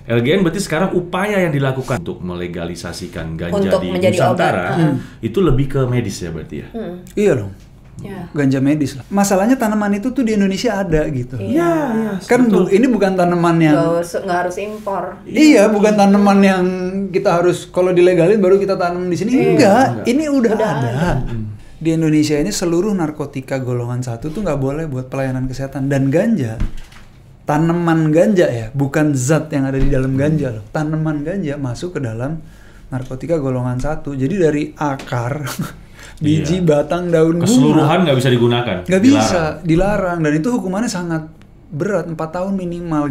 LGN berarti sekarang upaya yang dilakukan untuk melegalisasikan ganja Untuk di menjadi Nusantara itu lebih ke medis ya berarti ya? Iya dong. Ganja medis lah. Masalahnya tanaman itu tuh di Indonesia ada gitu. Iya. Kan ini bukan tanaman yang nggak harus impor. Iya, bukan tanaman yang kita harus kalau dilegalin baru kita tanam di sini. Enggak. Ini udah ada. Di Indonesia ini seluruh narkotika golongan 1 tuh nggak boleh buat pelayanan kesehatan. Dan ganja, tanaman ganja ya, bukan zat yang ada di dalam ganja loh. Tanaman ganja masuk ke dalam narkotika golongan 1. Jadi dari akar, biji, batang, daun, keseluruhan nggak bisa digunakan. Nggak bisa, dilarang. Dan itu hukumannya sangat berat, 4 tahun minimal.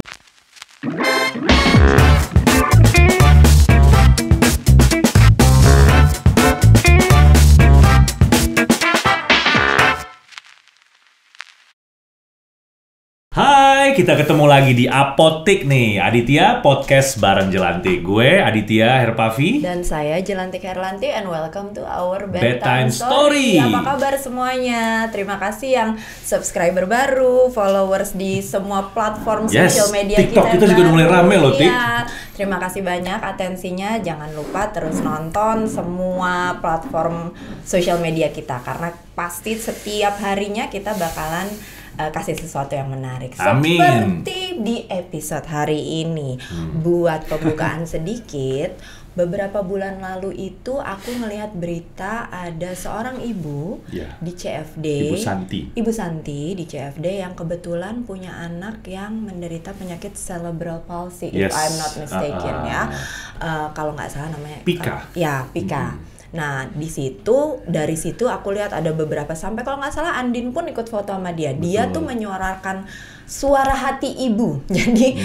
Hai, kita ketemu lagi di Apotik nih, Aditya Podcast bareng Jelantik. Gue Aditya Herpavi. Dan saya Jelantik Herlanti, and welcome to our Bedtime Story. Apa kabar semuanya? Terima kasih yang subscriber baru, followers di semua platform social media TikTok kita juga udah mulai rame loh, Tik. Iya. Terima kasih banyak atensinya. Jangan lupa terus nonton semua platform social media kita, karena pasti setiap harinya kita bakalan kasih sesuatu yang menarik. Amin. Seperti di episode hari ini. Buat pembukaan sedikit, beberapa bulan lalu itu aku ngelihat berita ada seorang ibu di CFD. Ibu Santi di CFD yang kebetulan punya anak yang menderita penyakit cerebral palsy, if I'm not mistaken ya. Kalau nggak salah namanya Pika. Pika. Nah, dari situ aku lihat ada beberapa, sampai kalau nggak salah Andin pun ikut foto sama dia. Dia tuh menyuarakan suara hati ibu. Jadi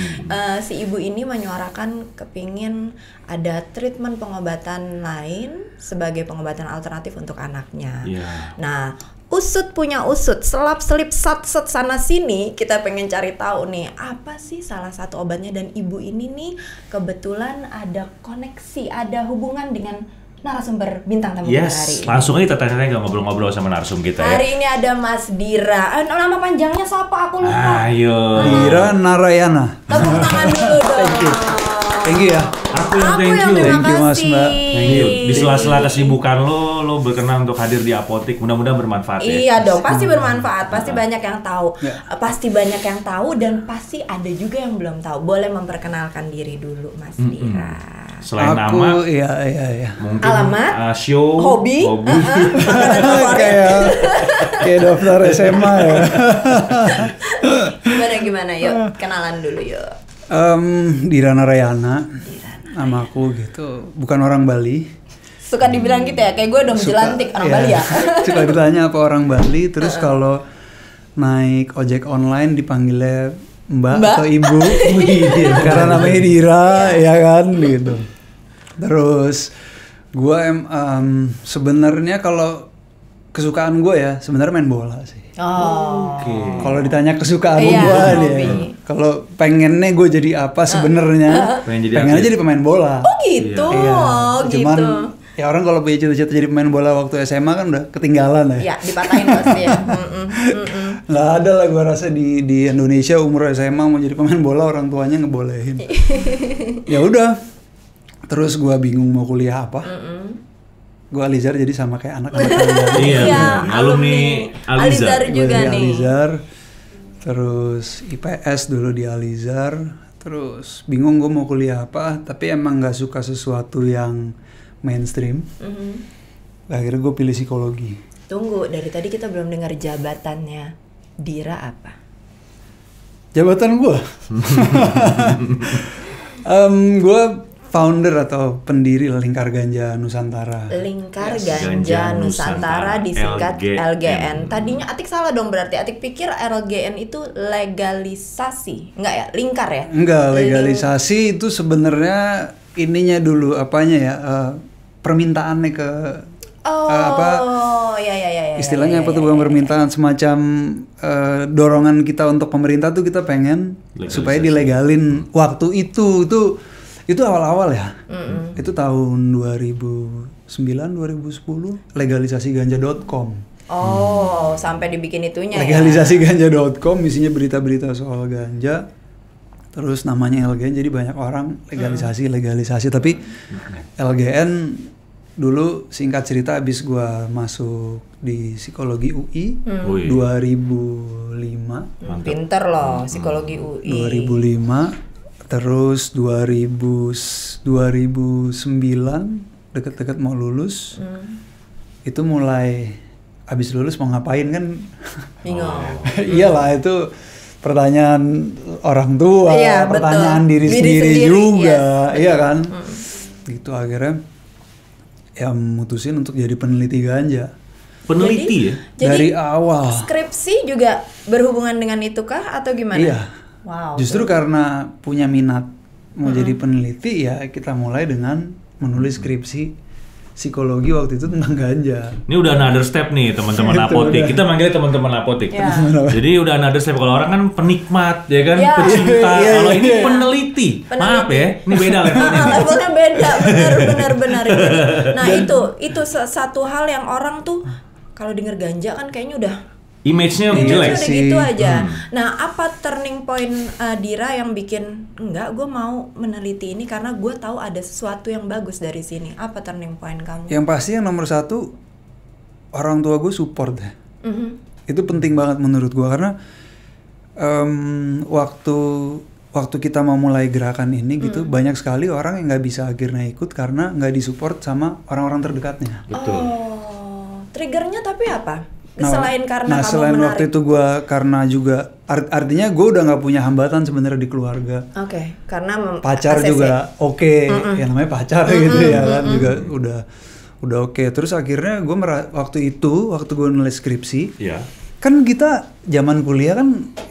si ibu ini menyuarakan kepingin ada treatment pengobatan lain sebagai pengobatan alternatif untuk anaknya. Nah, usut punya usut, selap-selip sat-set sana sini, kita pengen cari tahu nih apa sih salah satu obatnya, dan ibu ini nih kebetulan ada koneksi, ada hubungan dengan narasumber bintang tamu kita hari ini. Langsung aja kita tanya-tanya ngobrol-ngobrol sama narsum kita ya. Hari ini ada Mas Dira. Nama panjangnya siapa? Aku lupa. Ayo. Dira Narayana. Tepuk tangan dulu dong. Thank you ya. Aku yang thank you. Thank you Mas Mbak. Thank you. Di sela-sela kesibukan lo berkenan untuk hadir di Apotik. Mudah-mudahan bermanfaat ya. Iya dong, pasti bermanfaat. Pasti banyak yang tahu. Pasti banyak yang tahu, dan pasti ada juga yang belum tahu. Boleh memperkenalkan diri dulu Mas Dira. Selain aku, nama, iya. mungkin alamat, show, hobi. kayak daftar SMA ya. Gimana? Yuk, kenalan dulu yuk. Dira Narayana. Nama aku gitu. Bukan orang Bali. Suka dibilang gitu ya, kayak gue dong Jelantik, orang Bali ya. Suka ditanya apa orang Bali, terus kalau naik ojek online dipanggilnya Mbak atau Ibu, karena namanya Dira, ya kan gitu. Terus gue sebenarnya kalau kesukaan gue ya sebenarnya main bola sih. Kalau ditanya kesukaan gue nih, kalau pengennya gue jadi apa sebenarnya, pengen aja jadi pemain bola. Oh gitu. Cuman ya orang kalau punya cita-cita jadi pemain bola waktu SMA kan udah ketinggalan ya. Iya, dipatahin pasti ya. Nggak ada lah gue rasa di Indonesia umur SMA mau jadi pemain bola orang tuanya ngebolehin. Ya udah. Terus gue bingung mau kuliah apa. Gue Alizar jadi sama kayak anak-anak kalian. Iya, alumni Alizar juga nih. Alizar. Terus IPS dulu di Alizar. Terus bingung gue mau kuliah apa, tapi emang nggak suka sesuatu yang mainstream. Akhirnya gue pilih psikologi. Tunggu, dari tadi kita belum dengar jabatannya Dira apa? Jabatan gue? Gue founder atau pendiri Lingkar Ganja Nusantara. Lingkar Ganja Nusantara disingkat LGN. Tadinya Atik salah dong, berarti Atik pikir LGN itu legalisasi. Enggak ya? Lingkar ya? Enggak, legalisasi itu sebenarnya ininya dulu apanya ya? Permintaannya ke istilahnya apa tuh, bukan permintaan, semacam dorongan kita untuk pemerintah tuh kita pengen legalisasi. Supaya dilegalin. Waktu itu awal-awal ya. Itu tahun 2009 2010 legalisasi ganja.com. Sampai dibikin itunya legalisasi ganja.com isinya berita-berita soal ganja. Terus namanya LGN, jadi banyak orang legalisasi. Tapi LGN dulu singkat cerita abis gua masuk di psikologi UI 2005. Pinter loh psikologi UI. 2005, terus 2009 deket-deket mau lulus. Itu mulai abis lulus mau ngapain kan? Bingung. Iyalah itu pertanyaan orang tua, Iya, pertanyaan betul. diri sendiri juga, yes, iya kan? Gitu akhirnya ya mutusin untuk jadi peneliti ganja. Peneliti ya? Jadi Dari awal. skripsi juga berhubungan dengan itu kah atau gimana? Iya. Wow. Justru karena punya minat mau jadi peneliti ya kita mulai dengan menulis skripsi psikologi waktu itu tentang ganja. Ini udah another step nih teman-teman Itu apotik. udah. Kita manggilnya teman-teman apotik. Ya. Jadi udah another step. Kalau orang kan penikmat, ya kan, Ya. pecinta. Iya, Kalau ini iya. peneliti. Maaf ya, ini beda levelnya. Levelnya beda, benar. Nah itu satu hal yang orang tuh kalau denger ganja kan kayaknya udah Image-nya image-nya jelek. udah sih. gitu aja. Nah apa turning point Dira yang bikin enggak gue mau meneliti ini karena gue tahu ada sesuatu yang bagus dari sini. Apa turning point kamu? Yang pasti yang nomor satu orang tua gue support ya. Itu penting banget menurut gue karena waktu kita mau mulai gerakan ini gitu banyak sekali orang yang nggak bisa akhirnya ikut karena nggak disupport sama orang-orang terdekatnya. Betul. Oh, triggernya tapi apa? Selain karena kamu selain menarik. waktu itu gue karena juga artinya gue udah nggak punya hambatan sebenarnya di keluarga. Oke, karena Pacar ACC. juga oke, ya namanya pacar gitu ya kan juga udah oke. Terus akhirnya gue waktu gue nulis skripsi, Iya. kan kita zaman kuliah kan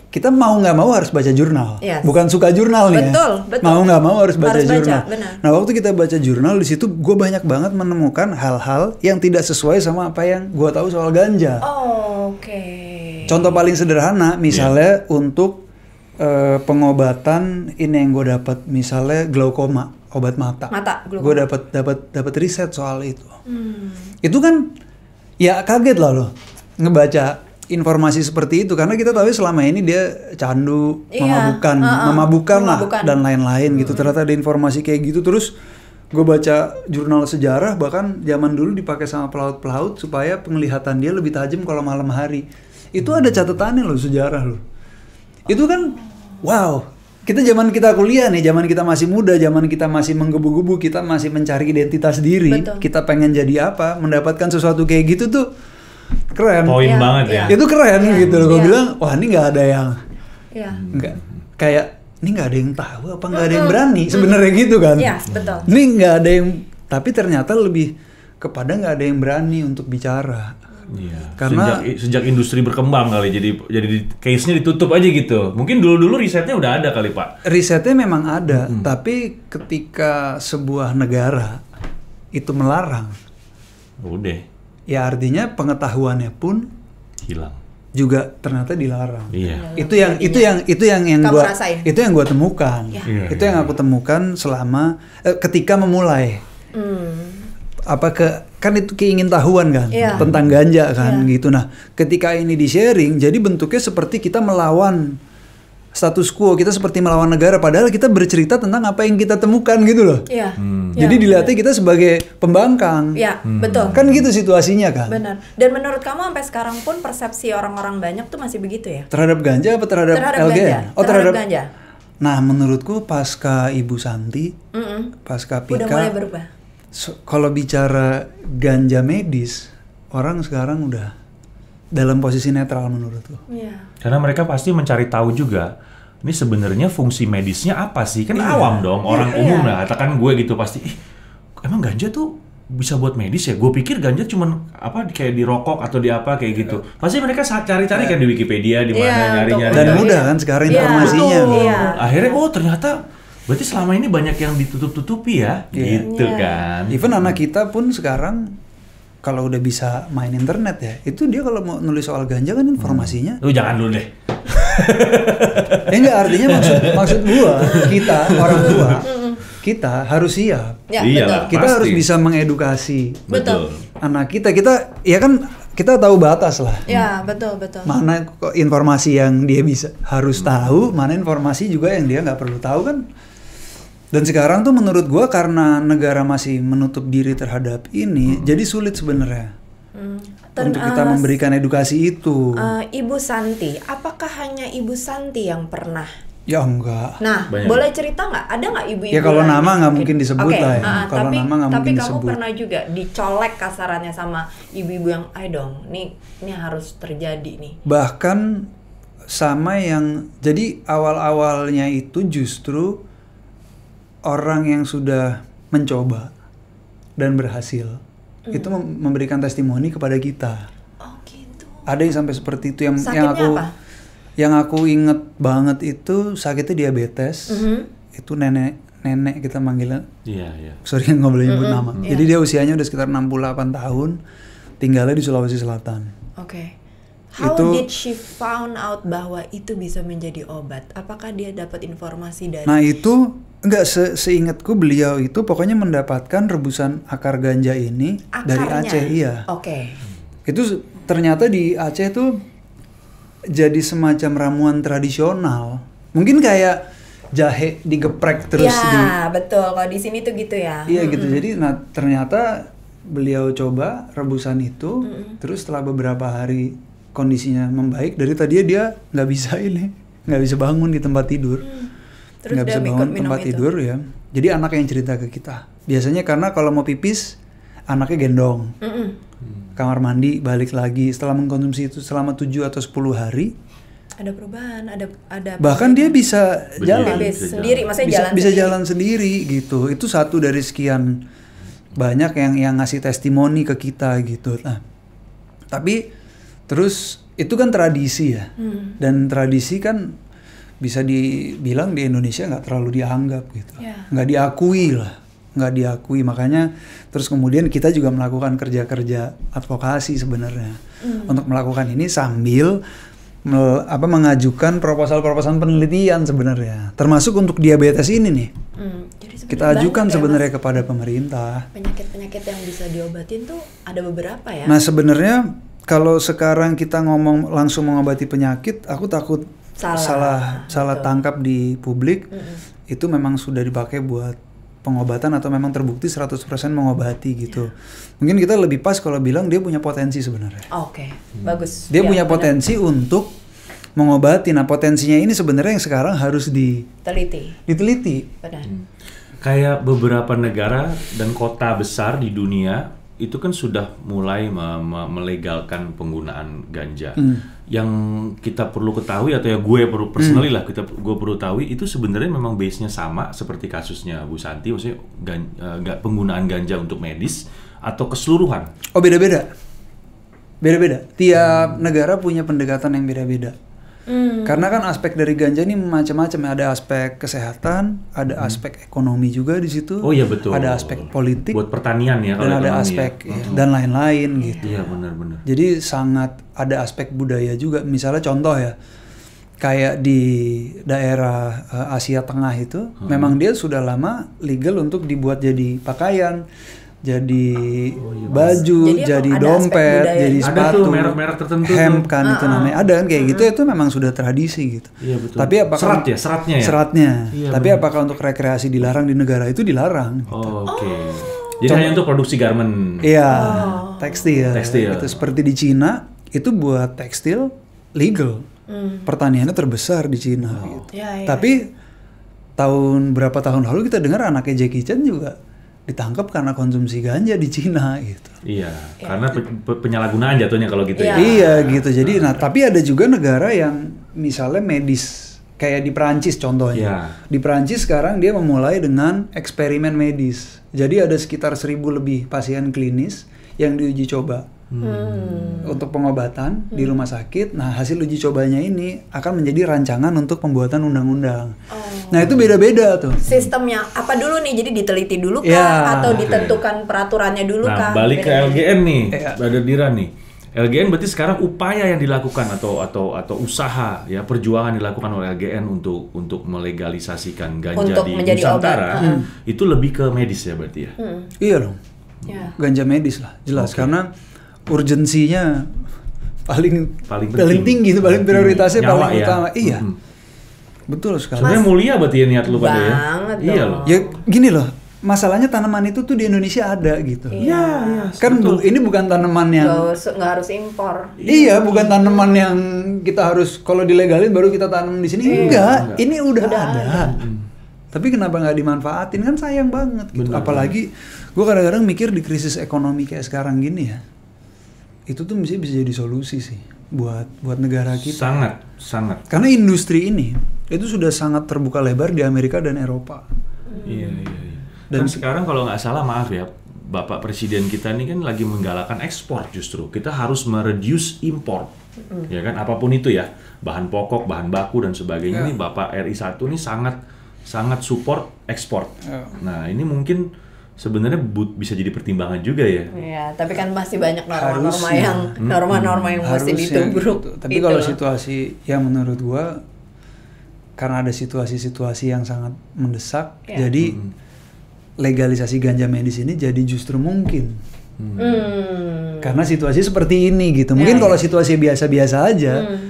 kita mau nggak mau harus baca jurnal, Yes. bukan suka jurnal nih. Betul. Mau nggak mau harus baca Harus baca, jurnal. benar. Nah waktu kita baca jurnal di situ gue banyak banget menemukan hal-hal yang tidak sesuai sama apa yang gue tahu soal ganja. Oh, oke. Contoh paling sederhana, misalnya untuk pengobatan ini yang gue dapat, misalnya glaukoma, obat mata. Glaukoma. Gue dapat riset soal itu. Itu kan ya kaget lah loh ngebaca informasi seperti itu karena kita tahu selama ini dia candu, Iya, memabukan lah memabukkan. dan lain-lain gitu. Ternyata ada informasi kayak gitu terus gue baca jurnal sejarah bahkan zaman dulu dipakai sama pelaut-pelaut supaya penglihatan dia lebih tajam kalau malam hari. Itu ada catatannya loh sejarah loh. Itu kan wow. Zaman kita kuliah nih, zaman kita masih muda, zaman kita masih menggebu-gebu, kita masih mencari identitas diri. Betul. Kita pengen jadi apa, mendapatkan sesuatu kayak gitu tuh keren. Poin Iya, banget ya. iya. Itu keren Iya, gitu loh. Gue iya. bilang, wah ini nggak ada yang Iya. nggak kayak ini nggak ada yang tahu apa nggak ada yang berani sebenarnya gitu kan. Iya, betul. Ini nggak ada yang, tapi ternyata lebih kepada nggak ada yang berani untuk bicara. Iya. Karena- sejak industri berkembang kali jadi case-nya ditutup aja gitu. Mungkin dulu risetnya udah ada kali, Pak. Risetnya memang ada, tapi ketika sebuah negara itu melarang, Udah ya artinya pengetahuannya pun hilang. juga ternyata dilarang. Iya. Itu yang Kamu gua rasain? itu yang gua temukan. Iya, Itu yang aku temukan selama ketika memulai. Kan itu keingintahuan kan Iya. tentang ganja kan gitu. Nah, ketika ini di-sharing jadi bentuknya seperti kita melawan status quo, kita seperti melawan negara padahal kita bercerita tentang apa yang kita temukan gitu loh. Iya. Jadi dilihatnya kita sebagai pembangkang. Iya, betul. Kan gitu situasinya kan. Benar. Dan menurut kamu sampai sekarang pun persepsi orang-orang banyak tuh masih begitu ya? Terhadap ganja apa terhadap, Terhadap LGN? ganja. Oh, terhadap ganja. Nah, menurutku pasca Ibu Santi, pasca Pika, Udah mulai berubah. kalau bicara ganja medis, orang sekarang udah dalam posisi netral menurutku. Iya. Karena mereka pasti mencari tahu juga, ini sebenarnya fungsi medisnya apa sih? Kan awam dong, orang umum lah, katakan gue gitu pasti, emang ganja tuh bisa buat medis ya? Gue pikir ganja cuman apa kayak di rokok atau di apa kayak gitu. Pasti mereka cari-cari kan di Wikipedia, di mana Iya, nyari-nyari. Dan mudah kan sekarang Iya, informasinya. betul. Iya. Akhirnya, oh ternyata berarti selama ini banyak yang ditutup-tutupi ya, gitu Iya. kan. Even anak kita pun sekarang kalau udah bisa main internet ya, itu dia kalau mau nulis soal ganja kan informasinya. Lu jangan dulu deh. Ya enggak, artinya maksud gua, kita orang tua, kita harus siap. Ya, Iyalah. betul. Kita Pasti. harus bisa mengedukasi Betul. anak kita ya kan kita tahu batas lah. Ya, betul. Mana informasi yang dia harus tahu, mana informasi juga yang dia nggak perlu tahu kan. Dan sekarang tuh menurut gua karena negara masih menutup diri terhadap ini, jadi sulit sebenarnya untuk kita memberikan edukasi itu. Ibu Santi, apakah hanya Ibu Santi yang pernah? Ya enggak. Nah, banyak. boleh cerita nggak? Ada nggak ibu-ibu? Ya kalau lain? nama nggak mungkin disebut lah ya. Kalau nama nggak mungkin disebut. Tapi kamu pernah juga dicolek kasarannya sama ibu-ibu yang, ayo dong, ini harus terjadi nih. Bahkan sama yang, jadi awal-awalnya itu justru orang yang sudah mencoba dan berhasil itu memberikan testimoni kepada kita. Oh gitu. Ada yang sampai seperti itu Sakitnya apa? Yang aku inget banget itu sakitnya diabetes. Itu nenek kita manggilnya. Iya. Sorry nggak boleh nyebut nama. Jadi dia usianya udah sekitar 68 tahun, tinggalnya di Sulawesi Selatan. Oke. How did she found out bahwa itu bisa menjadi obat? Apakah dia dapat informasi dari? Nah itu enggak, seingatku beliau itu pokoknya mendapatkan rebusan akar ganja ini dari Aceh. Iya. Oke. Itu ternyata di Aceh tuh jadi semacam ramuan tradisional. Mungkin kayak jahe digeprek terus betul. Kalau di sini tuh gitu ya. Iya gitu. Jadi ternyata beliau coba rebusan itu, terus setelah beberapa hari kondisinya membaik. Dari tadi dia nggak bisa bangun di tempat tidur. Terus nggak dia bisa bangun ikut tempat minum tidur ya. Jadi anak yang cerita ke kita. Biasanya karena kalau mau pipis anaknya gendong. Kamar mandi, balik lagi. Setelah mengkonsumsi itu selama 7 atau 10 hari, ada perubahan, ada bahkan dia bisa jalan sendiri, maksudnya bisa jalan sendiri gitu. Itu satu dari sekian banyak yang ngasih testimoni ke kita gitu. Nah, tapi terus itu kan tradisi ya. Dan tradisi kan bisa dibilang di Indonesia nggak terlalu dianggap gitu. Nggak diakui, makanya terus kemudian kita juga melakukan kerja-kerja advokasi sebenarnya untuk melakukan ini sambil mengajukan proposal penelitian sebenarnya, termasuk untuk diabetes ini nih. Jadi kita ajukan sebenarnya kepada pemerintah. Penyakit-penyakit yang bisa diobatin tuh ada beberapa ya. Nah sebenarnya kalau sekarang kita ngomong langsung mengobati penyakit, aku takut salah tangkap di publik. Itu memang sudah dipakai buat pengobatan atau memang terbukti 100% mengobati gitu. Mungkin kita lebih pas kalau bilang dia punya potensi sebenarnya. Oke, bagus. Dia punya potensi untuk mengobati. Nah, potensinya ini sebenarnya yang sekarang harus diteliti. Benar. Kayak beberapa negara dan kota besar di dunia itu kan sudah mulai melegalkan penggunaan ganja. Yang kita perlu ketahui atau ya gue perlu personally lah gue perlu tahu itu sebenarnya memang base-nya sama seperti kasusnya Bu Santi, maksudnya penggunaan ganja untuk medis atau keseluruhan. Oh beda-beda. Tiap negara punya pendekatan yang beda-beda. Karena kan aspek dari ganja ini macam-macam. Ada aspek kesehatan, ada aspek ekonomi juga di situ. Oh iya betul. Ada aspek politik. Buat pertanian ya. Dan ada aspek dan lain-lain gitu. Iya benar-benar. Jadi sangat ada aspek budaya juga. Misalnya contoh ya, kayak di daerah Asia Tengah itu, memang dia sudah lama legal untuk dibuat jadi pakaian, jadi baju, jadi dompet, jadi sepatu, merek-merek tertentu, hemp kan itu namanya. Ada kan kayak gitu, itu memang sudah tradisi gitu. Iya betul. Tapi apakah seratnya? Iya, tapi apakah untuk rekreasi dilarang di negara itu dilarang? Oke. Jadi hanya untuk produksi garment. Iya, tekstil. Itu seperti di Cina itu buat tekstil legal. Pertaniannya terbesar di Cina gitu. Tapi berapa tahun lalu kita dengar anaknya Jackie Chan juga ditangkap karena konsumsi ganja di Cina gitu. Iya, karena penyalahgunaan jatuhnya kalau gitu ya. Iya gitu. Jadi tapi ada juga negara yang misalnya medis kayak di Perancis contohnya. Di Perancis sekarang dia memulai dengan eksperimen medis. Jadi ada sekitar 1.000 lebih pasien klinis yang diuji coba untuk pengobatan di rumah sakit. Nah hasil uji cobanya ini akan menjadi rancangan untuk pembuatan undang-undang. Nah itu beda-beda tuh. Sistemnya apa dulu nih? Jadi diteliti dulu kah atau ditentukan peraturannya dulu kah? Nah balik ke LGN nih, Brother Diran nih. LGN berarti sekarang upaya yang dilakukan atau usaha ya perjuangan dilakukan oleh LGN untuk melegalisasikan ganja untuk di Nusantara itu lebih ke medis ya berarti ya. Iya dong. Ganja medis lah jelas karena urgensinya paling tinggi itu, paling prioritasnya Nyawa paling ya. utama. Iya. Betul sekali. Sebenarnya mulia berarti ya niat lu pada ya. Banget Iya dong. loh. Ya gini loh, masalahnya tanaman itu tuh di Indonesia ada gitu. Iya. Kan ini bukan tanaman yang Nggak harus impor. Iya, bukan tanaman yang kita harus kalau dilegalin baru kita tanam di sini. Enggak, ini udah ada. Tapi kenapa nggak dimanfaatin, kan sayang banget gitu. Benar. Apalagi gue kadang-kadang mikir di krisis ekonomi kayak sekarang gini ya, itu tuh bisa jadi solusi sih buat negara kita. Sangat. Karena industri ini itu sudah sangat terbuka lebar di Amerika dan Eropa. Iya. Dan sekarang kalau nggak salah, maaf ya, Bapak Presiden kita ini kan lagi menggalakkan ekspor justru. Kita harus mereduce impor. Ya kan, apapun itu ya, bahan pokok, bahan baku dan sebagainya. Ini Bapak RI 1 ini sangat support ekspor. Nah, ini mungkin sebenarnya bisa jadi pertimbangan juga ya. Iya, tapi kan masih banyak norma-norma Harusnya. yang mesti ditubruk. Gitu. Tapi gitu kalau loh. situasi yang menurut gua, karena ada situasi-situasi yang sangat mendesak, Iya. jadi legalisasi ganja medis ini jadi justru mungkin. Karena situasi seperti ini gitu. Mungkin kalau situasi biasa-biasa aja,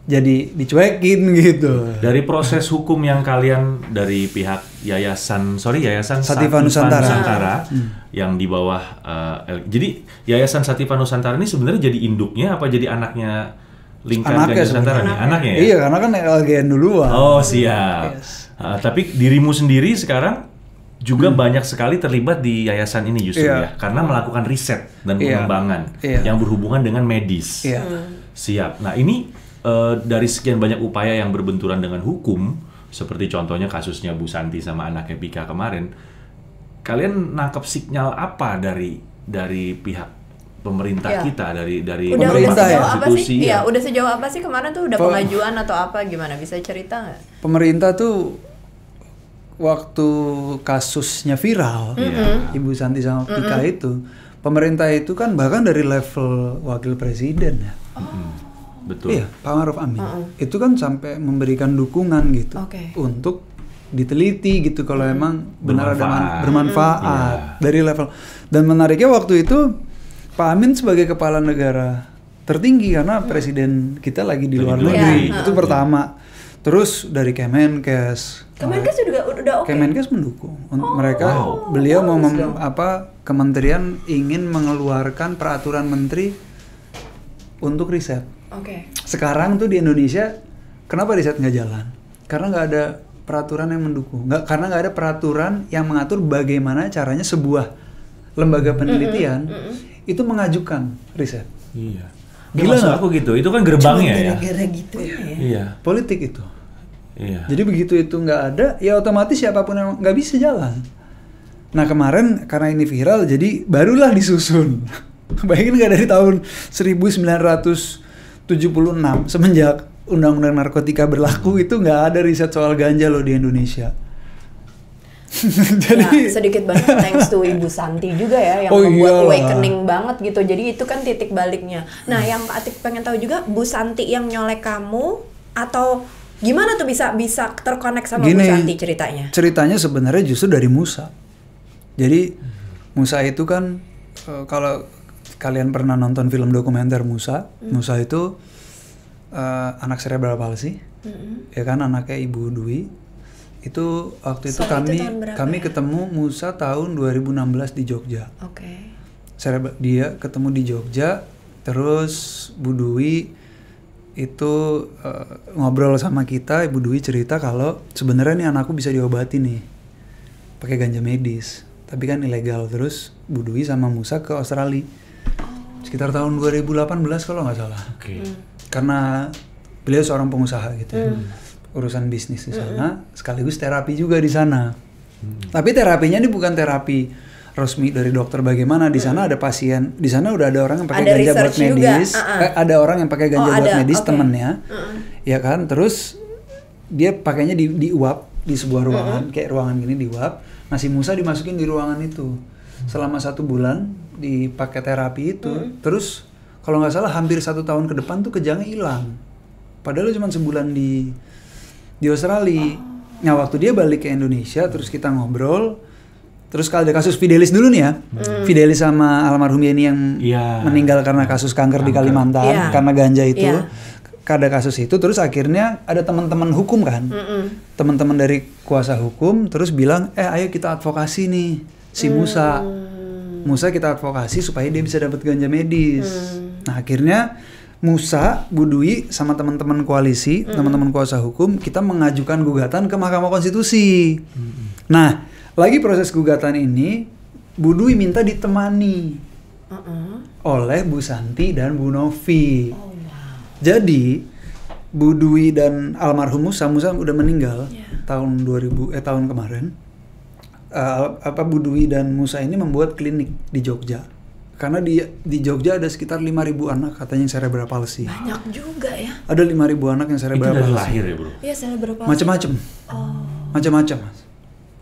jadi dicuekin gitu. Dari proses hukum yang kalian dari pihak Yayasan Sativa Nusantara. Yang di bawah jadi Yayasan Sativa Nusantara ini sebenarnya jadi induknya apa jadi anaknya Lingkar Anaknya Ganja Nusantara nih? Anaknya ya? Iya, karena kan LGN duluan. Oh, siap. Yes. Tapi dirimu sendiri sekarang juga banyak sekali terlibat di yayasan ini justru ya, karena melakukan riset dan pengembangan yang berhubungan dengan medis. Iya. Siap. Nah, ini dari sekian banyak upaya yang berbenturan dengan hukum, seperti contohnya kasusnya Bu Santi sama anaknya Pika kemarin, kalian nangkep sinyal apa dari pihak pemerintah kita, dari udah pemerintah sejauh ya? apa sih? institusi Iya, udah sejauh apa sih kemarin tuh udah pengajuan atau apa gimana? Bisa cerita nggak? Pemerintah tuh waktu kasusnya viral, Ibu Santi sama Pika itu, pemerintah itu kan bahkan dari level wakil presiden ya. Betul. Iya, Pak Maruf Amin. Itu kan sampai memberikan dukungan gitu untuk diteliti gitu kalau emang benar ada bermanfaat dari level. Dan menariknya waktu itu Pak Amin sebagai kepala negara tertinggi karena presiden kita lagi di luar negeri. Itu pertama. Terus dari Kemenkes. Kemenkes juga udah oke. Kemenkes mendukung. Mereka beliau mau kementerian ingin mengeluarkan peraturan menteri untuk riset. Sekarang tuh di Indonesia kenapa riset nggak jalan? Karena nggak ada peraturan yang mendukung. Karena nggak ada peraturan yang mengatur bagaimana caranya sebuah lembaga penelitian itu mengajukan riset. Iya. Gila maksud nggak? aku gitu. Itu kan gerbangnya ya. Gara-gara gitu ya. Iya. Politik itu. Iya. Jadi begitu itu nggak ada, ya otomatis siapapun yang nggak bisa jalan. Nah kemarin karena ini viral, jadi barulah disusun. Bayangin nggak dari tahun 1976 semenjak Undang-Undang Narkotika berlaku itu nggak ada riset soal ganja loh di Indonesia. Jadi sedikit banget thanks to Ibu Santi juga ya yang membuat awakening banget gitu. Jadi itu kan titik baliknya. Nah, yang Atik pengen tahu juga Bu Santi yang nyolek kamu atau gimana tuh bisa terkonek sama Bu Santi ceritanya? Ceritanya sebenarnya justru dari Musa. Jadi Musa itu kan kalau kalian pernah nonton film dokumenter Musa, Musa itu anak cerebral palsy, ya kan anaknya Ibu Dwi. Itu waktu itu kami ketemu Musa tahun 2016 di Jogja. Dia ketemu di Jogja, terus Bu Dwi itu ngobrol sama kita. Ibu Dwi cerita kalau sebenarnya nih anakku bisa diobati nih pakai ganja medis, tapi kan ilegal. Terus Bu Dwi sama Musa ke Australia sekitar tahun 2018 kalau nggak salah. Karena beliau seorang pengusaha gitu ya. Urusan bisnis di sana, sekaligus terapi juga di sana. Tapi terapinya ini bukan terapi resmi dari dokter bagaimana. Di sana ada pasien, di sana udah ada orang yang pakai ganja buat medis. Ada orang yang pakai ganja buat medis, temennya. Ya kan, terus dia pakainya diuap di sebuah ruangan, kayak ruangan gini diuap. Nah si Musa dimasukin di ruangan itu selama 1 bulan dipakai terapi itu. Terus kalau nggak salah hampir 1 tahun ke depan tuh kejangnya hilang. Padahal cuma sebulan di Australia. Nah waktu dia balik ke Indonesia terus kita ngobrol, Terus kalau ada kasus Fidelis dulu nih ya, Fidelis sama almarhum Yeni yang Iya. meninggal karena kasus kanker di Kalimantan, Iya. karena ganja itu. Iya. Ada kasus itu, terus akhirnya ada teman-teman hukum kan, teman-teman dari kuasa hukum, terus bilang, ayo kita advokasi nih si Musa, kita advokasi supaya dia bisa dapat ganja medis. Nah akhirnya Musa, Bu Dwi sama teman-teman koalisi, teman-teman kuasa hukum, kita mengajukan gugatan ke Mahkamah Konstitusi. Nah lagi proses gugatan ini, Bu Dwi minta ditemani oleh Bu Santi dan Bu Novi. Jadi Bu Dwi dan almarhum Musa udah meninggal tahun 2000 tahun kemarin. Bu Dwi dan Musa ini membuat klinik di Jogja. Karena di Jogja ada sekitar 5.000 anak katanya yang cerebral palsy. Banyak juga ya. Ada 5.000 anak yang cerebral Itu dari palsy. lahir ya bro? Iya, cerebral palsy. Macam-macam. Macam-macam.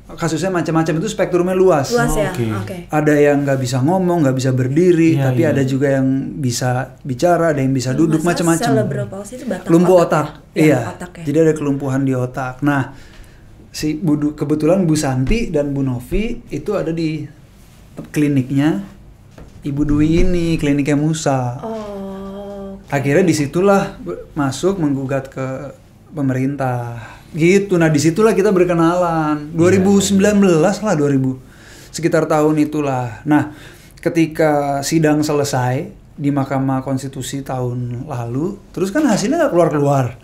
Kasusnya macam-macam, itu spektrumnya luas. Luas ya. Oke. Oke. Ada yang nggak bisa ngomong, nggak bisa berdiri, Iya, tapi iya. ada juga yang bisa bicara, ada yang bisa duduk, Masa macam-macam. cerebral palsy itu batang Lumpuh otak. ya? Iya. Otak ya. Jadi ada kelumpuhan di otak. Nah, kebetulan Bu Santi dan Bu Novi itu ada di kliniknya Ibu Dwi ini, kliniknya Musa. Oh. Akhirnya disitulah masuk menggugat ke pemerintah. Gitu. Nah, disitulah kita berkenalan. 2019 lah, sekitar tahun itulah. Nah, ketika sidang selesai di Mahkamah Konstitusi tahun lalu, terus kan hasilnya nggak keluar-keluar.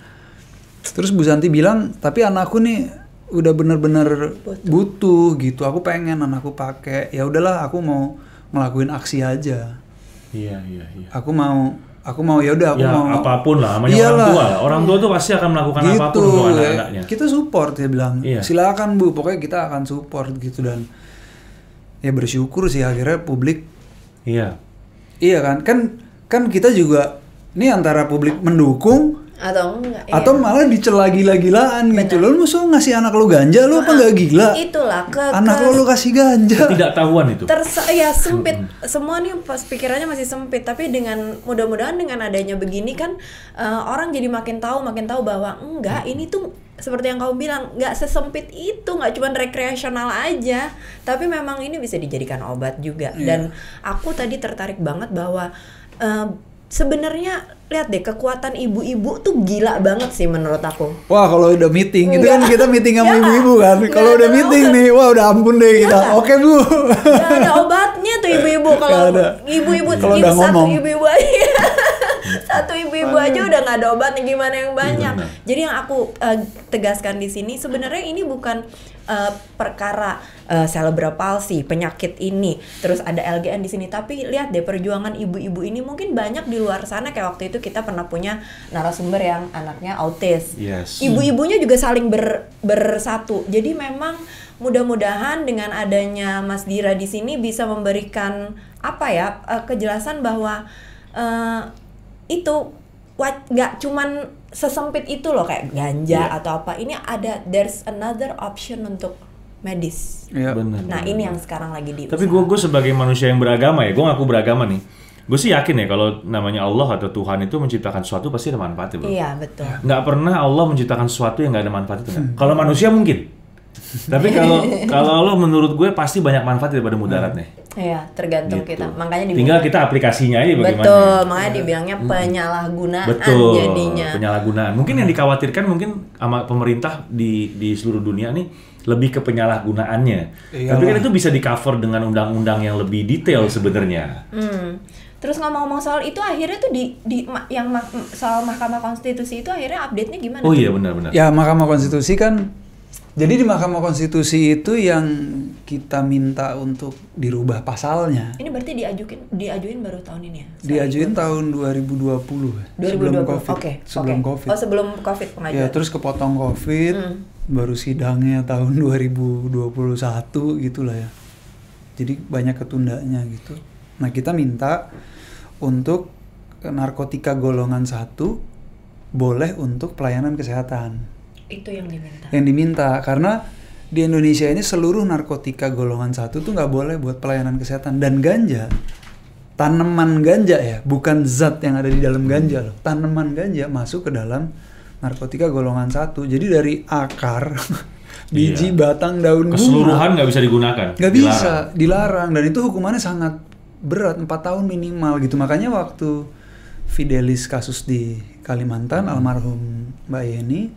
Terus Bu Santi bilang, tapi anakku nih udah bener-bener butuh gitu. Aku pengen anakku pakai. Ya udahlah, aku mau ngelakuin aksi aja. Iya. Aku mau ya udah aku Ya mau apapun lah, namanya Iyalah. orang tua lah. Orang tua tuh pasti akan melakukan apapun untuk anak-anaknya. Kita support, dia bilang. Iya. Silakan Bu, pokoknya kita akan support gitu. Dan ya bersyukur sih akhirnya publik. Iya. Iya kan kita juga ini antara publik mendukung Atau enggak? atau malah dicela gila-gilaan gitu. Lu musuh ngasih anak lu ganja, lu apa nggak gila? Itulah Anak lu kasih ganja. Ketidaktahuan itu. ya sempit. Semua nih pas pikirannya masih sempit, tapi dengan mudah-mudahan dengan adanya begini kan orang jadi makin tahu bahwa enggak, ini tuh seperti yang kamu bilang, nggak sesempit itu, nggak cuma rekreasional aja, tapi memang ini bisa dijadikan obat juga. Dan aku tadi tertarik banget bahwa sebenarnya lihat deh, kekuatan ibu-ibu tuh gila banget sih menurut aku. Wah, kalau udah meeting itu kan kita meeting sama Nggak. ibu-ibu kan. Kalau Nggak udah ada meeting nih, wah udah ampun deh kita. Nggak. Oke Bu. Gak ada obatnya tuh ibu-ibu, kalau Nggak ada. ibu-ibu Kalau udah satu ngomong. ibu-ibu aja satu ibu-ibu aja udah nggak ada obatnya, gimana yang banyak. Benar. Jadi yang aku tegaskan di sini sebenarnya ini bukan perkara cerebral palsy, penyakit ini, terus ada LGN di sini, tapi lihat deh perjuangan ibu-ibu ini mungkin banyak di luar sana. Kayak waktu itu kita pernah punya narasumber yang anaknya autis. Yes. Ibu-ibunya juga saling bersatu. Jadi memang mudah-mudahan dengan adanya Mas Dira di sini bisa memberikan kejelasan bahwa itu nggak cuman sesempit itu loh kayak ganja atau apa. Ini there's another option untuk medis. Iya. Benar. Nah ini yang sekarang lagi diusahakan. Tapi gue sebagai manusia yang beragama ya, gue ngaku beragama nih. Gue sih yakin ya kalau namanya Allah atau Tuhan itu menciptakan sesuatu pasti ada manfaatnya, bro. Iya betul. Nggak pernah Allah menciptakan sesuatu yang nggak ada manfaat itu. Kalau manusia mungkin. Tapi kalau Allah menurut gue pasti banyak manfaat daripada mudaratnya. Iya tergantung Gitu. kita. Makanya Tinggal kita aplikasinya aja bagaimana. betul. Makanya dibilangnya penyalahgunaan Betul, jadinya. penyalahgunaan. Mungkin yang dikhawatirkan mungkin sama pemerintah di seluruh dunia nih lebih ke penyalahgunaannya. Iyalah. Tapi kan itu bisa di-cover dengan undang-undang yang lebih detail sebenarnya. Terus ngomong-ngomong soal itu akhirnya tuh soal Mahkamah Konstitusi itu akhirnya update-nya gimana? Oh tuh? iya benar-benar. Ya Mahkamah Konstitusi kan, jadi di Mahkamah Konstitusi itu yang kita minta untuk dirubah pasalnya. Ini berarti diajuin baru tahun ini ya? Diajuin tahun 2020 sebelum 2020. Covid. Oke. Sebelum Covid. Oh sebelum Covid pengajuan. Ya terus kepotong Covid, baru sidangnya tahun 2021 gitulah ya. Jadi banyak ketundanya gitu. Nah kita minta untuk narkotika golongan 1 boleh untuk pelayanan kesehatan. Itu yang diminta. Yang diminta karena di Indonesia ini seluruh narkotika golongan 1 tuh nggak boleh buat pelayanan kesehatan. Dan ganja, tanaman ganja ya, bukan zat yang ada di dalam ganja loh. Tanaman ganja masuk ke dalam narkotika golongan 1. Jadi dari akar biji, batang, daun bunga. Keseluruhan nggak bisa digunakan. Nggak bisa, dilarang. Dan itu hukumannya sangat berat, 4 tahun minimal gitu. Makanya waktu Fidelis kasus di Kalimantan, almarhum Mbak Yeni,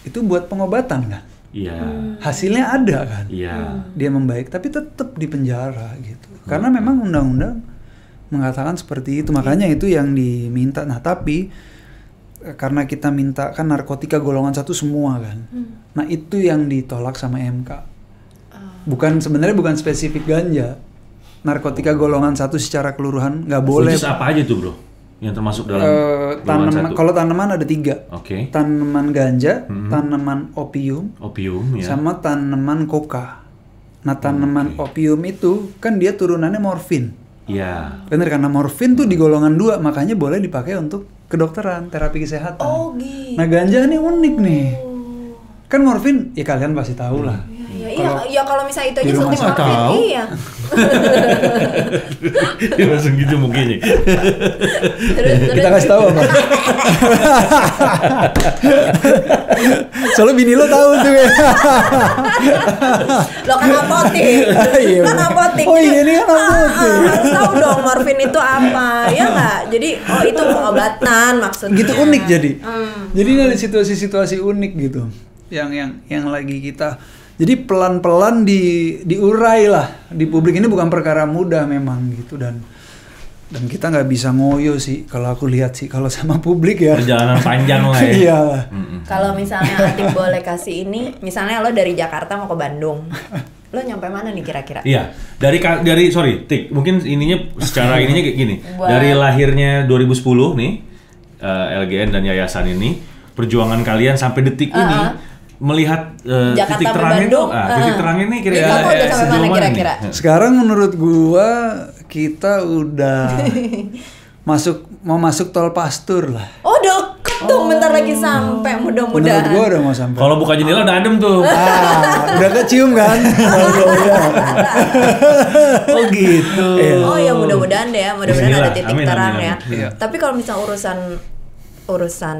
itu buat pengobatan kan? Iya. Hasilnya ada kan? Iya. Dia membaik, tapi tetap di penjara gitu. Karena memang undang-undang mengatakan seperti itu. Makanya itu yang diminta. Nah tapi karena kita minta kan narkotika golongan 1 semua kan. Nah itu yang ditolak sama MK. Sebenarnya bukan spesifik ganja. Narkotika golongan 1 secara keseluruhan nggak boleh. Which is apa aja tuh bro? Yang termasuk dalam golongan 1? Kalau tanaman ada 3. Oke. Tanaman ganja, tanaman opium, ya. sama tanaman koka. Nah tanaman opium itu kan dia turunannya morfin. Iya. Bener, karena morfin tuh di golongan 2, makanya boleh dipakai untuk kedokteran, terapi kesehatan. Oh gitu. Nah ganja nih unik nih. Kan morfin, ya kalian pasti tahu lah. Iya, kalau misalnya itu aja suntik masa morfin, tahu? iya. Dia langsung gitu mungkinnya. Terus Kita kasih tahu apa? Soalnya bini lo tahu tuh ya. lo kan apotik. Iya, Kan apotik. Oh Jadi, iya, ini kan apotik. harus tahu dong morfin itu apa, ya nggak? Jadi itu pengobatan maksudnya. Gitu unik jadi. Jadi ini ada situasi-situasi unik gitu. Yang lagi kita. Jadi pelan-pelan diurai lah di publik. Ini bukan perkara mudah memang gitu, dan kita nggak bisa ngoyo sih kalau aku lihat sih kalau sama publik ya. Perjalanan panjang lah ya. Iya. Kalau misalnya Atik boleh kasih ini, misalnya lo dari Jakarta mau ke Bandung, lo nyampe mana nih kira-kira? Iya, dari sorry, Tik, mungkin ininya secara ininya kayak gini. Buat- Dari lahirnya 2010 nih, LGN dan yayasan ini, perjuangan kalian sampai detik ini melihat Jakarta titik sampai terangnya Bandung, tuh, titik terangnya nih Kamu kira-kira udah sampai sejauh mana nih? kira-kira? Sekarang menurut gua kita udah mau masuk tol Pastur lah. Oh deket dong, bentar lagi sampai, Menurut mudah-mudahan. gua udah mau sampai. Kalau buka jendela udah adem tuh. Udah kecium kan? Oh gitu. Oh ya mudah-mudahan deh ya, mudah-mudahan ada Bismillah. titik Amin, terang amin, ya. amin. Iya. Tapi kalau misalnya urusan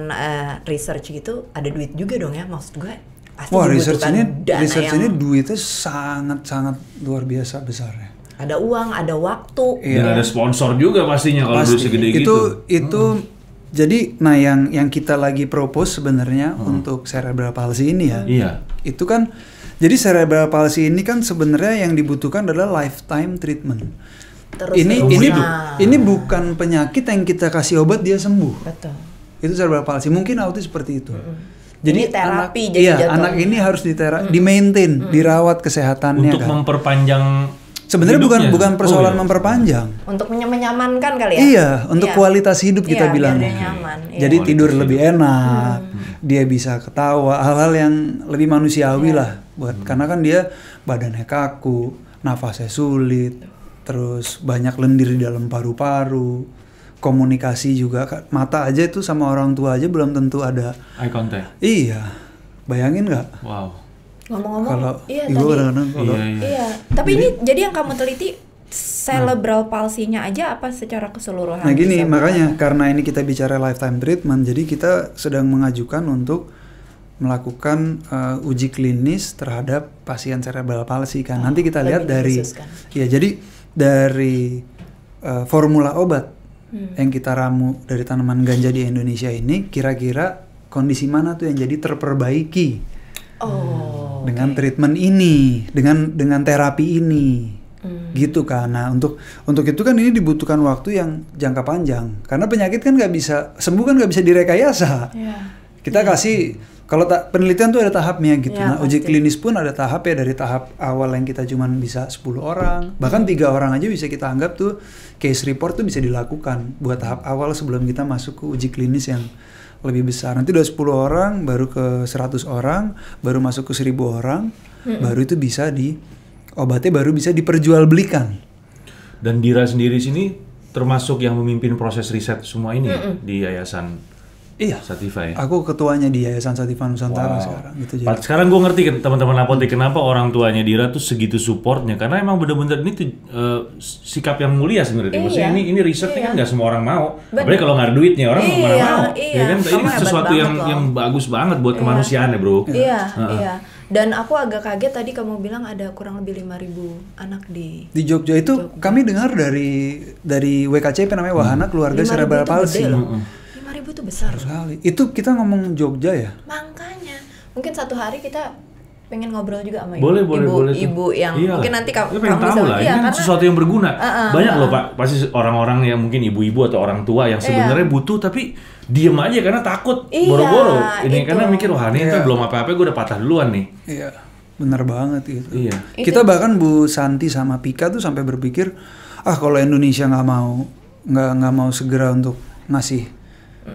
research gitu ada duit juga dong ya, maksud gue. Pasti Wah, dibutuhkan dana ini yang duitnya sangat luar biasa besarnya. ada uang, ada waktu. Dan ada sponsor juga pastinya kalau Pasti. duit segede gitu. Itu jadi nah yang kita lagi propose sebenarnya untuk cerebral palsy ini ya. Iya. Itu kan jadi cerebral palsy ini kan sebenarnya yang dibutuhkan adalah lifetime treatment. Terus Ini bukan penyakit yang kita kasih obat dia sembuh. Betul. Itu cerebral palsy. Mungkin autis seperti itu. Jadi Ini terapi anak, jadi iya, jatuhnya. anak ini harus di-maintain, dirawat kesehatannya Untuk kan. memperpanjang Sebenarnya hidupnya. bukan persoalan Oh, iya. memperpanjang. Untuk menyamankan kali ya. Iya, untuk Iya. kualitas hidup kita Iya, bilang. biar dia nyaman. Iya. Jadi Kualitas tidur hidup. lebih enak, dia bisa ketawa, hal-hal yang lebih manusiawi Iya. lah buat karena kan dia badannya kaku, nafasnya sulit, terus banyak lendir di dalam paru-paru, komunikasi juga, mata aja itu sama orang tua aja belum tentu ada. Eye contact. Iya, bayangin nggak? Wow. Ngomong-ngomong, Kalau iya ibu tadi. kadang-kadang kalau Iya, tapi ini jadi yang kamu teliti cerebral palsy-nya aja apa secara keseluruhan? Nah gini, bisa makanya karena ini kita bicara lifetime treatment, jadi kita sedang mengajukan untuk melakukan uji klinis terhadap pasien cerebral palsy kan. Nanti kita lihat lebih dari, dikhususkan. ya jadi dari formula obat yang kita ramu dari tanaman ganja di Indonesia ini, kira-kira kondisi mana tuh yang jadi terperbaiki dengan treatment ini, dengan terapi ini. Gitu kan. Nah, untuk itu kan ini dibutuhkan waktu yang jangka panjang. Karena penyakit kan nggak bisa sembuh, kan nggak bisa direkayasa. Kita kasih kalau penelitian tuh ada tahapnya gitu. Ya, Nah, uji pasti. klinis pun ada tahap ya, dari tahap awal yang kita cuman bisa 10 orang, bahkan 3 orang aja bisa kita anggap tuh case report tuh bisa dilakukan buat tahap awal sebelum kita masuk ke uji klinis yang lebih besar. Nanti udah 10 orang, baru ke 100 orang, baru masuk ke 1000 orang, baru itu bisa obatnya baru bisa diperjualbelikan. Dan Dira sendiri sini termasuk yang memimpin proses riset semua ini ya, di Yayasan Iya. Sativa ya. Aku ketuanya di Yayasan Sativa Nusantara sekarang gitu. Jadi Sekarang gue ngerti kan teman-teman apotek kenapa orang tuanya Dira tuh segitu supportnya, karena emang bener-bener ini tuh sikap yang mulia sebenarnya. Maksudnya ini risetnya kan nggak semua orang mau. Apalagi kalau nggak ada duitnya orang mana mau. Iya. Ya kan? Kamu Ini hebat sesuatu banget yang loh. yang bagus banget buat kemanusiaan ya bro. Iya, iya. Dan aku agak kaget tadi kamu bilang ada kurang lebih 5.000 anak di Jogja itu. Kami dengar dari WKCP namanya Wahana Keluarga 5.000 Cerebral itu gede Palsy. loh. 5.000 itu besar. Sekali. Itu kita ngomong Jogja ya? Makanya mungkin satu hari kita pengen ngobrol juga sama boleh ibu yang Iyalah. mungkin nanti kamu pengen bisa tahu lah, ini kan karena sesuatu yang berguna. Banyak loh Pak, pasti orang-orang yang mungkin ibu-ibu atau orang tua yang sebenarnya butuh tapi diem aja karena takut boro-boro. Ini karena mikir wah ini kan belum apa-apa gue udah patah duluan nih. Iya, benar banget gitu. Iya. Kita bahkan Bu Santi sama Pika tuh sampai berpikir, kalau Indonesia nggak mau segera untuk ngasih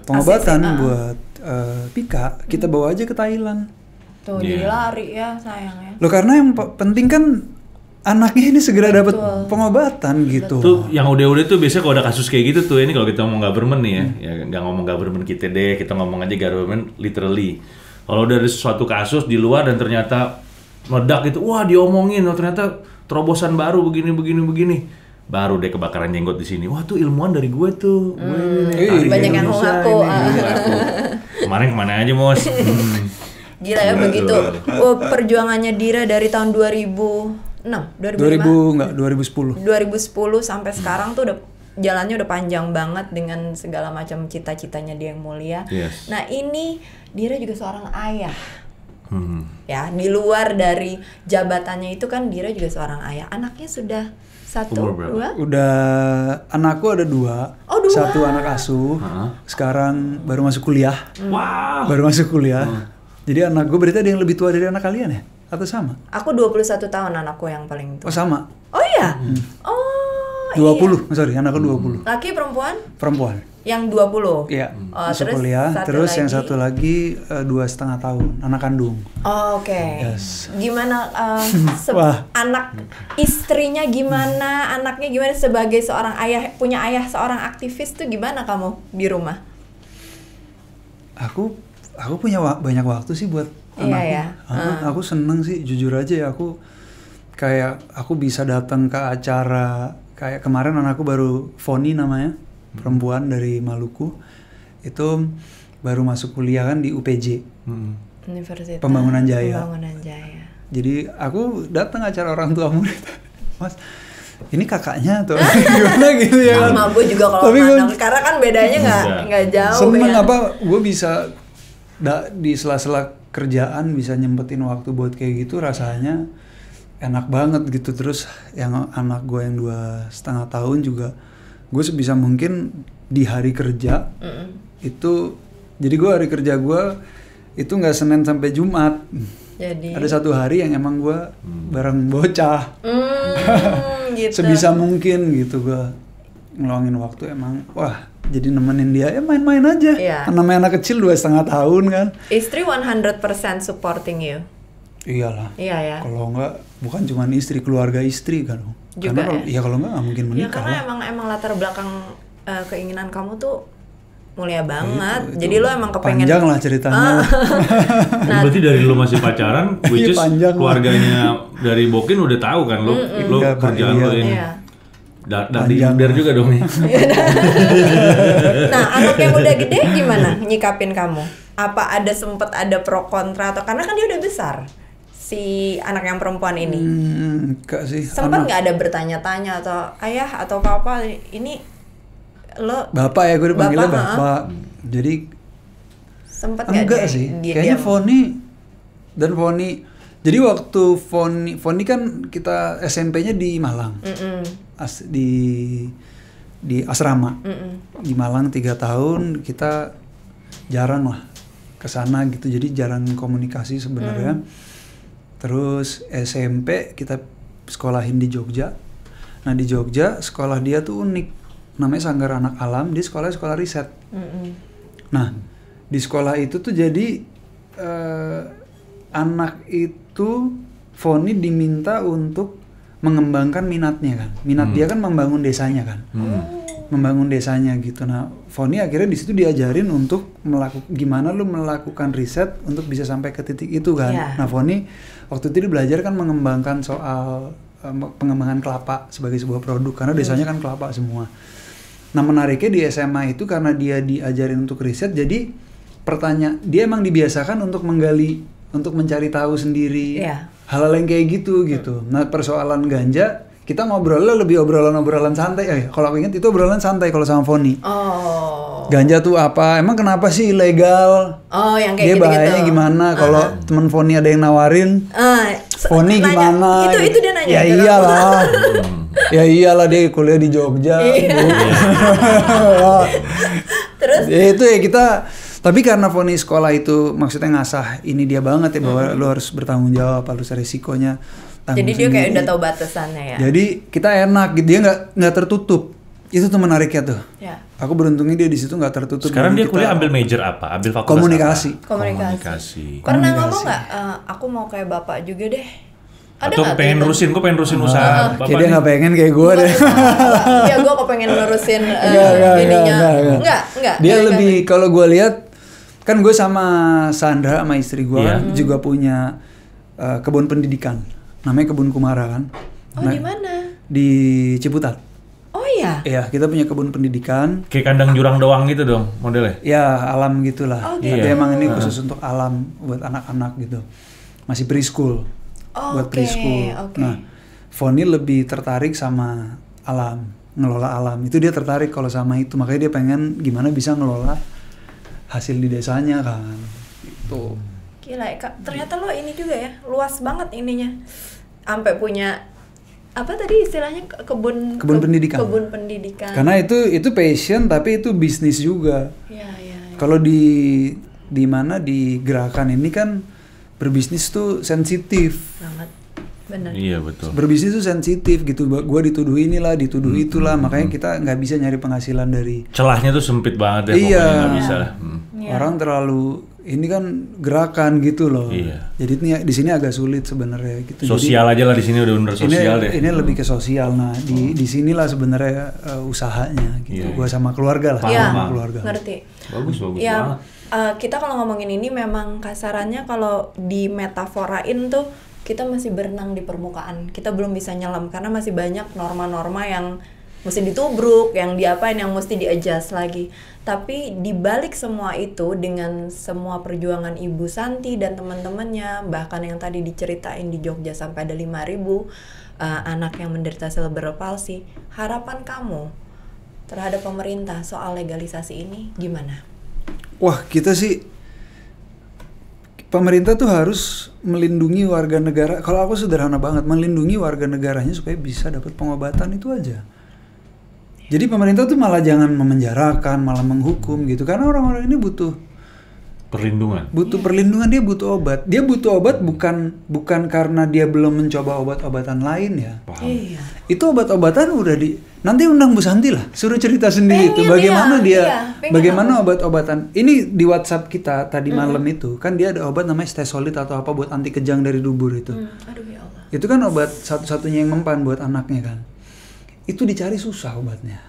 pengobatan buat Pika, kita bawa aja ke Thailand. Tuh jadi lari ya sayang ya. Loh karena yang penting kan anaknya ini segera dapat pengobatan gitu. Tuh yang udah tuh biasanya kalau ada kasus kayak gitu tuh, ini kalau kita ngomong government nih ya nggak ngomong government kita deh, kita ngomong aja government literally. Kalau udah ada suatu kasus di luar dan ternyata meledak gitu, wah diomongin, ternyata terobosan baru begini, baru deh kebakaran jenggot di sini. Wah tuh ilmuwan dari gue tuh. Banyak yang ngaku. Kemarin kemana aja Mos? Gila ya begitu. Perjuangannya Dira dari tahun 2006, 2010 sampai sekarang tuh udah jalannya udah panjang banget dengan segala macam cita-citanya dia yang mulia. Yes. Nah ini Dira juga seorang ayah. Ya di luar dari jabatannya itu kan Dira juga seorang ayah. Anaknya sudah 1, 2? Udah, anakku ada 2. Oh, 2. 1 anak asuh. Sekarang baru masuk kuliah. Wow. Baru masuk kuliah. Jadi anak gue berarti ada yang lebih tua dari anak kalian ya? Atau sama? Aku 21 tahun anakku yang paling tua. Oh sama? Oh iya? Oh 20, sorry anakku 20. Laki perempuan? Perempuan. Yang 20? Iya, masuk terus kuliah. Terus lagi? yang satu lagi 2,5 tahun, anak kandung. Oh, oke. Yes. Gimana Wah. anak istrinya gimana, anaknya gimana sebagai seorang ayah, punya ayah seorang aktivis tuh gimana kamu di rumah? Aku punya banyak waktu sih buat anakku. Ya? Aku seneng sih, jujur aja ya, aku bisa datang ke acara kayak kemarin anakku baru Foni namanya, perempuan dari Maluku, itu baru masuk kuliah kan di UPJ, Universitas Pembangunan Jaya. Jadi aku datang acara orang tua murid, Mas, ini kakaknya atau gimana gitu ya? Sama gue juga kalau anak, karena kan bedanya nggak jauh. Seneng ya. gue bisa di sela-sela kerjaan bisa nyempetin waktu buat kayak gitu, rasanya enak banget gitu. Terus yang anak gue yang 2,5 tahun juga gue sebisa mungkin di hari kerja itu, jadi gue hari kerja gue itu nggak Senin sampai Jumat. Jadi ada 1 hari yang emang gue bareng bocah. Gitu. Sebisa mungkin gitu gue ngeluangin waktu, emang wah jadi nemenin dia ya main-main aja. Namanya anak kecil 2,5 tahun kan. Istri 100% supporting you. Iyalah. Iya ya. Kalau enggak, bukan cuma istri, keluarga istri kan. Juga karena kalau enggak mungkin menikah. Ya karena emang latar belakang keinginan kamu tuh mulia banget. Itu jadi lo emang kepengen panjang lah ceritanya. Nah, berarti dari lo masih pacaran, which is keluarganya dari Bokin udah tahu kan lo kerjaan lo ini. Dari Yunder juga dong nih. Nah, anak yang udah gede gimana nyikapin kamu? Apa sempet ada pro kontra atau karena kan dia udah besar si anak yang perempuan ini? Enggak sih. Sempet nggak ada bertanya-tanya atau ayah atau papa ini lo? Bapak ya, gue dipanggilnya bapak. Jadi sempet nggak? Enggak sih. Kayaknya Foni. Jadi waktu Foni kan kita SMP-nya di Malang. Di asrama. Di Malang 3 tahun, kita jarang lah kesana gitu, jadi jarang komunikasi sebenarnya. Terus SMP kita sekolahin di Jogja. Nah di Jogja sekolah dia tuh unik, namanya Sanggar Anak Alam, dia sekolah riset. Nah di sekolah itu tuh jadi anak itu Foni diminta untuk mengembangkan minatnya kan. Minat dia kan membangun desanya kan. Membangun desanya gitu. Nah, Foni akhirnya di situ diajarin untuk gimana lu melakukan riset untuk bisa sampai ke titik itu kan. Nah, Foni waktu itu dia belajar kan mengembangkan soal pengembangan kelapa sebagai sebuah produk karena desanya kan kelapa semua. Nah, menariknya di SMA itu karena dia diajarin untuk riset, jadi dia emang dibiasakan untuk menggali untuk mencari tahu sendiri. Iya. Hal-hal yang kayak gitu gitu. Nah, persoalan ganja kita ngobrolnya lebih obrolan santai. Kalau aku ingat itu obrolan santai kalau sama Foni. Oh. Ganja tuh apa? Emang kenapa sih ilegal? Oh, yang Dia kayak gitu-gitu. bahayanya gimana? Kalau temen Foni ada yang nawarin, Foni nanya. gimana? Itu dia nanya. Ya ke kamu. iyalah. Ya iyalah dia kuliah di Jogja. Bu. Terus? Ya itu ya kita. Tapi karena Foni sekolah itu maksudnya ngasah ini dia banget ya bahwa lo harus bertanggung jawab, harus resikonya. Jadi dia kayak udah tahu batasannya ya. Jadi kita enak gitu, dia nggak tertutup. Itu tuh menariknya tuh. Ya. Aku beruntungnya dia di situ nggak tertutup. Sekarang Jadi dia kuliah ambil major apa? Ambil fakultas komunikasi. apa? Komunikasi. Pernah Komunikasi. ngomong nggak? Aku mau kayak bapak juga deh. Ada Atau nggak pengen tuh? nerusin, gue pengen nerusin usaha bapak Kayak dia nih. nggak pengen kayak gue deh. Iya, gue kepengen nerusin ininya. Enggak. Dia lebih kalau gue lihat kan gue sama Sandra sama istri gue kan juga punya kebun pendidikan. Namanya Kebun Kumara kan. Oh, di mana? Di Ciputat. Oh iya. Iya, kita punya kebun pendidikan. Kayak kandang jurang doang gitu dong modelnya. Ya, alam gitulah. Oh, Tapi gitu. emang ini khusus untuk alam buat anak-anak gitu. Masih preschool. Oh, buat oke, preschool. oke. Nah, Foni lebih tertarik sama alam, ngelola alam. Itu dia tertarik kalau sama itu. Makanya dia pengen gimana bisa ngelola hasil di desanya kan. Gitu. Gila, Kak. Ternyata lo ini juga ya, luas banget ininya. Sampai punya apa tadi istilahnya kebun Pendidikan. Kebun pendidikan. Karena itu passion tapi itu bisnis juga. Iya. Kalau di mana di gerakan ini kan berbisnis tuh sensitif. Banget. Benar. Iya betul. Berbisnis tuh sensitif gitu. Gua dituduh inilah, dituduh itulah. Makanya kita nggak bisa nyari penghasilan dari. Celahnya tuh sempit banget ya, Iya. pokoknya nggak bisa lah. Iya. Orang terlalu ini kan gerakan gitu loh. Iya. Jadi ini di sini agak sulit sebenarnya gitu. Sosial aja lah di sini udah bener Jadi, sosial deh. Ini lebih ke sosial. Nah, di sinilah sebenarnya usahanya gitu. Iya. Gua sama keluarga lah, Iya, sama keluarga. ngerti. Bagus Ya, banget. kita kalau ngomongin ini memang kasarannya kalau di metaforain tuh kita masih berenang di permukaan. Kita belum bisa nyelam karena masih banyak norma-norma yang mesti ditubruk, yang diapain, yang mesti di-adjust lagi. Tapi di balik semua itu dengan semua perjuangan Ibu Santi dan teman-temannya, bahkan yang tadi diceritain di Jogja sampai ada 5.000 anak yang menderita cerebral palsy, harapan kamu terhadap pemerintah soal legalisasi ini gimana? Wah, kita sih pemerintah tuh harus melindungi warga negara. Kalau aku sederhana banget, melindungi warga negaranya supaya bisa dapat pengobatan itu aja. Jadi pemerintah tuh malah jangan memenjarakan, malah menghukum gitu. Karena orang-orang ini butuh Perlindungan. perlindungan, dia butuh obat. Dia butuh obat bukan karena dia belum mencoba obat-obatan lain ya. Paham. Iya. Itu obat-obatan udah nanti undang Bu Santi lah, suruh cerita sendiri itu Pengen bagaimana pengen bagaimana aku. obat-obatan. Ini di WhatsApp kita tadi malam itu kan dia ada obat namanya Stesolid atau apa buat anti kejang dari dubur itu. Aduh ya Allah. Itu kan obat satu-satunya yang mempan buat anaknya kan. Itu dicari susah obatnya.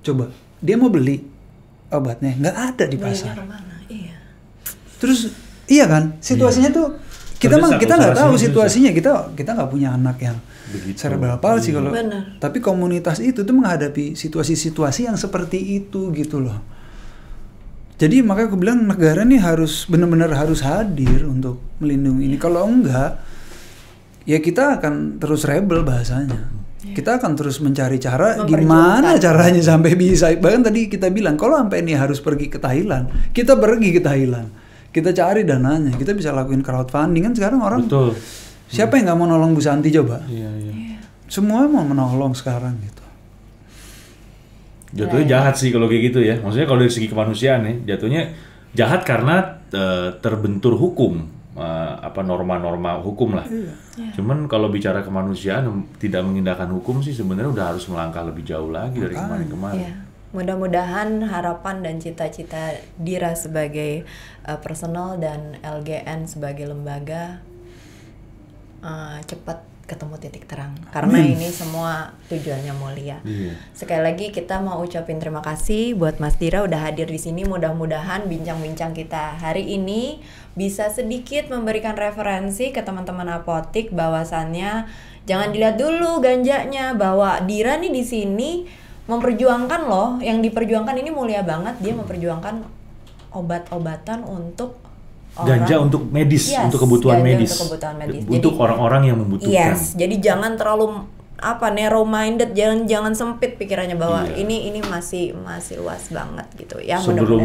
Coba dia mau beli obatnya nggak ada di Belinya pasar. kemana? Iya. Terus iya kan situasinya tuh kita nggak tahu situasinya, kita nggak punya anak yang Begitu. cerebral palsy kalau. Benar. Tapi komunitas itu tuh menghadapi situasi-situasi yang seperti itu gitu loh. Jadi makanya aku bilang negara nih harus benar-benar harus hadir untuk melindungi ini. Kalau enggak ya kita akan terus rebel bahasanya. Kita akan terus mencari cara gimana caranya sampai bisa. Bahkan tadi kita bilang kalau sampai ini harus pergi ke Thailand, kita pergi ke Thailand. Kita cari dananya, kita bisa lakuin crowdfunding kan sekarang orang. Betul. Siapa yang nggak mau nolong Bu Santi coba? Iya. Semua mau menolong sekarang gitu. Jatuhnya jahat sih kalau kayak gitu ya. Maksudnya kalau dari segi kemanusiaan ya, jatuhnya jahat karena terbentur hukum. Norma-norma hukum lah. Cuman kalau bicara kemanusiaan tidak mengindahkan hukum sih sebenarnya udah harus melangkah lebih jauh lagi dari kemarin-kemarin. Iya. Mudah-mudahan harapan dan cita-cita Dira sebagai personal dan LGN sebagai lembaga cepat ketemu titik terang. Karena ini semua tujuannya mulia. Iya. Sekali lagi kita mau ucapin terima kasih buat Mas Dira udah hadir di sini. Mudah-mudahan bincang-bincang kita hari ini bisa sedikit memberikan referensi ke teman-teman apotik bahwasannya jangan dilihat dulu ganjanya, bahwa Dira nih di sini memperjuangkan loh, yang diperjuangkan ini mulia banget. Dia memperjuangkan obat-obatan untuk ganja untuk medis, Yes, untuk kebutuhan ganja medis. untuk kebutuhan medis. Untuk Jadi- orang-orang yang membutuhkan. Yes, jadi jangan terlalu narrow minded, jangan sempit pikirannya bahwa Iya. ini masih luas banget gitu ya.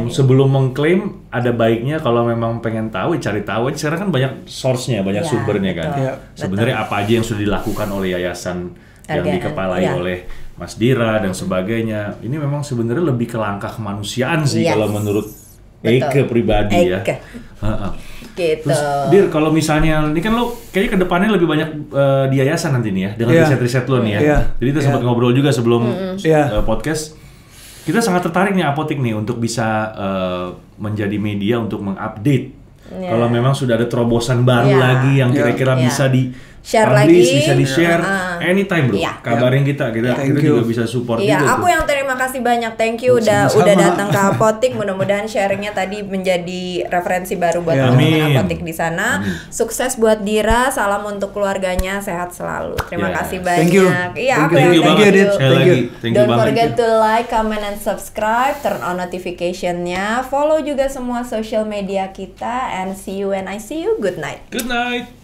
Sebelum mengklaim, ada baiknya kalau memang pengen tahu cari tahu aja. Sekarang kan banyak source-nya, banyak Iya, sumbernya kan. betul. Iya. Sebenarnya apa aja yang sudah dilakukan oleh yayasan yang Harga- dikepalai iya. oleh Mas Dira dan sebagainya. Ini memang sebenarnya lebih ke langkah kemanusiaan sih Yes. kalau menurut Betul. Eike pribadi ya. Eike. Heeh. Gitu. Terus Dir, kalau misalnya ini kan lo kayaknya kedepannya lebih banyak di yayasan nanti nih ya dengan Iya. riset-riset lo nih ya. Iya. Jadi kita sempat ngobrol juga sebelum Iya. podcast. Kita sangat tertarik nih Apotik nih untuk bisa menjadi media untuk mengupdate. Iya. Kalau memang sudah ada terobosan baru Iya. lagi yang Iya. kira-kira Iya. bisa di Share publish, lagi. bisa di share anytime bro. Iya. Kabarin kita Thank juga you. bisa support Iya, juga aku tuh. yang terima kasih banyak. Thank you udah Sama-sama. datang ke Apotik. Mudah-mudahan sharingnya tadi menjadi referensi baru buat Iya. teman-teman Amin. Apotik di sana. Sukses buat Dira, salam untuk keluarganya, sehat selalu. Terima Yes. kasih banyak. Thank you. Iya, Thank aku you. yang Thank you banget. Thank you, Dit. Sekali Thank lagi. you. Thank you Don't banget. forget to like, comment, and subscribe. Turn on notification-nya. Follow juga semua social media kita. And see you when I see you. Good night. Good night.